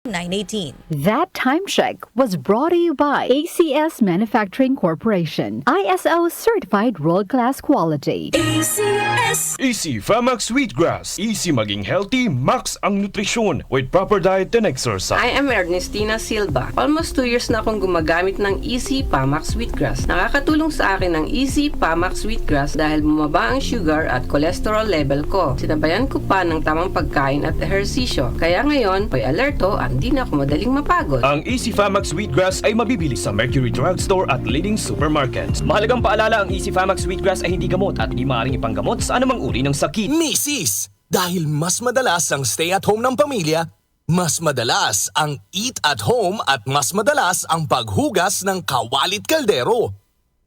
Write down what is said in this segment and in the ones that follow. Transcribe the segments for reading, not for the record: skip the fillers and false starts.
918. That time check was brought to you by ACS Manufacturing Corporation, ISO certified world-class quality. ACS. Easy Famax Wheatgrass. Easy maging healthy, max ang nutrisyon with proper diet and exercise. I am Ernestina Silva. Almost 2 years na akong gumagamit ng Easy Famax Wheatgrass. Nakakatulong sa akin ang Easy Famax Wheatgrass dahil bumaba ang sugar at cholesterol level ko. Sinabayan ko pa ng tamang pagkain at ehersisyo. Kaya ngayon, may alerto at hindi na ako madaling mapagod. Ang Easy Famax Wheatgrass ay mabibili sa Mercury Drugstore at leading supermarkets. Mahalagang paalala, ang Easy Famax Wheatgrass ay hindi gamot at hindi maaaring ipanggamot sa anumang uri ng sakit. Misis, dahil mas madalas ang stay at home ng pamilya, mas madalas ang eat at home at mas madalas ang paghugas ng kawalit kaldero.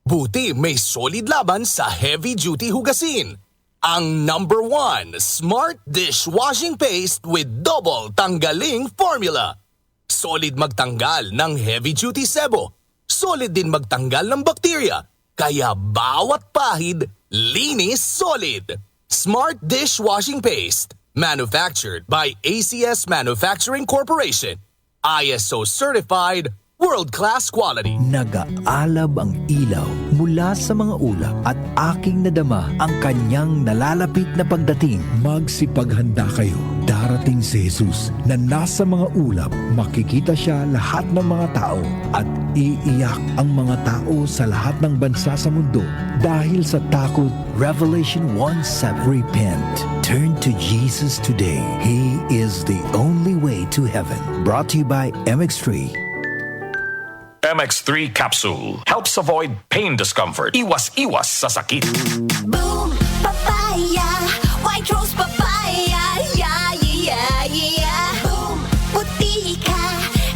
Buti may solid laban sa heavy duty hugasin. Ang number 1 Smart Dishwashing Paste with double tanggaling formula. Solid magtanggal ng heavy duty sebo. Solid din magtanggal ng bakterya. Kaya bawat pahid, linis solid. Smart Dishwashing Paste. Manufactured by ACS Manufacturing Corporation. ISO certified, world-class quality. Nag-aalab ang ilaw mula sa mga ulap at aking nadama ang kanyang nalalapit na pagdating. Magsipaghanda kayo. Darating si Jesus na nasa mga ulap. Makikita siya lahat ng mga tao at iiyak ang mga tao sa lahat ng bansa sa mundo dahil sa takot. Revelation 1:7. Repent. Turn to Jesus today. He is the only way to heaven. Brought to you by MX3. MX3 Capsule helps avoid pain discomfort. Iwas-iwas sa sakit. Boom, papaya, white rose papaya, yeah, yeah, yeah. Boom, puti ka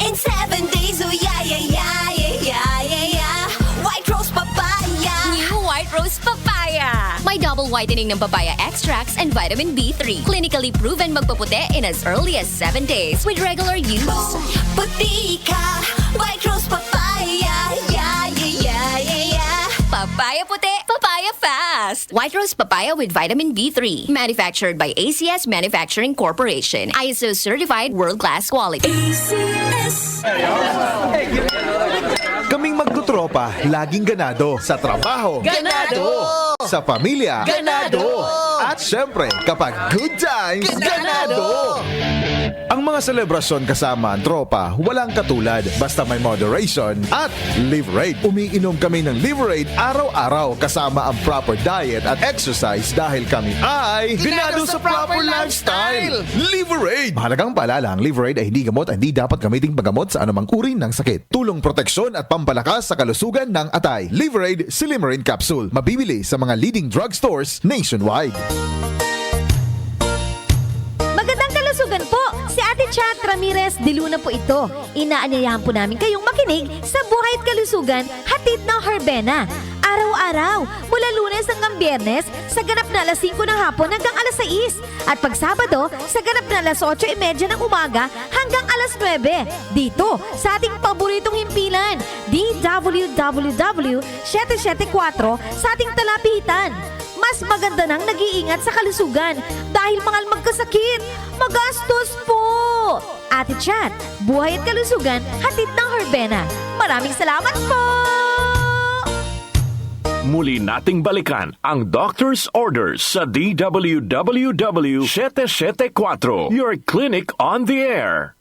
in 7 days, oh yeah, yeah, yeah, yeah, yeah, yeah. White rose papaya. New White Rose Papaya. May double whitening ng papaya extracts and vitamin B3. Clinically proven magpaputi in as early as 7 days with regular use. Boom, puti ka, white rose papaya, yeah, yeah, yeah, yeah, yeah. Papaya puti, papaya fast. White Rose Papaya with vitamin B3. Manufactured by ACS Manufacturing Corporation. ISO certified world-class quality. ACS. Kaming magtutropa, laging ganado. Sa trabaho, Ganado! Sa pamilya, Ganado! At syempre, kapag good times, ganado! Ang mga selebrasyon kasama ang tropa, walang katulad. Basta may moderation at Liverade. Umiinom kami ng Liverade araw-araw kasama ang proper diet at exercise dahil kami ay ganado sa proper lifestyle. Liverade! Mahalagang paalala, ang Liverade ay hindi gamot at hindi dapat gamiting paggamot sa anumang uri ng sakit. Tulong proteksyon at pampalakas sa kalusugan ng atay. Liverade Silymarin Capsule. Mabibili sa mga leading drugstores nationwide. Magandang kalusugan po! Si Ate Chat Ramirez de Luna po ito. Inaanyayahan po namin kayong makinig sa Buhay at Kalusugan, hatid ng Herbena. Araw-araw, mula Lunes hanggang Biyernes, sa ganap na alas 5 ng hapon hanggang alas 6. At pag Sabado, sa ganap na alas 8:30 ng umaga hanggang alas 9. Dito, sa ating paboritong himpilan, DWWW 774 sa ating talapitan. Mas maganda nang nag-iingat sa kalusugan dahil mangal magkasakit. Magastos po! Ate Chat, Buhay at Kalusugan, hatid ng Herbena. Maraming salamat po! Muli nating balikan ang Doctor's Orders sa DWWW 774, your clinic on the air.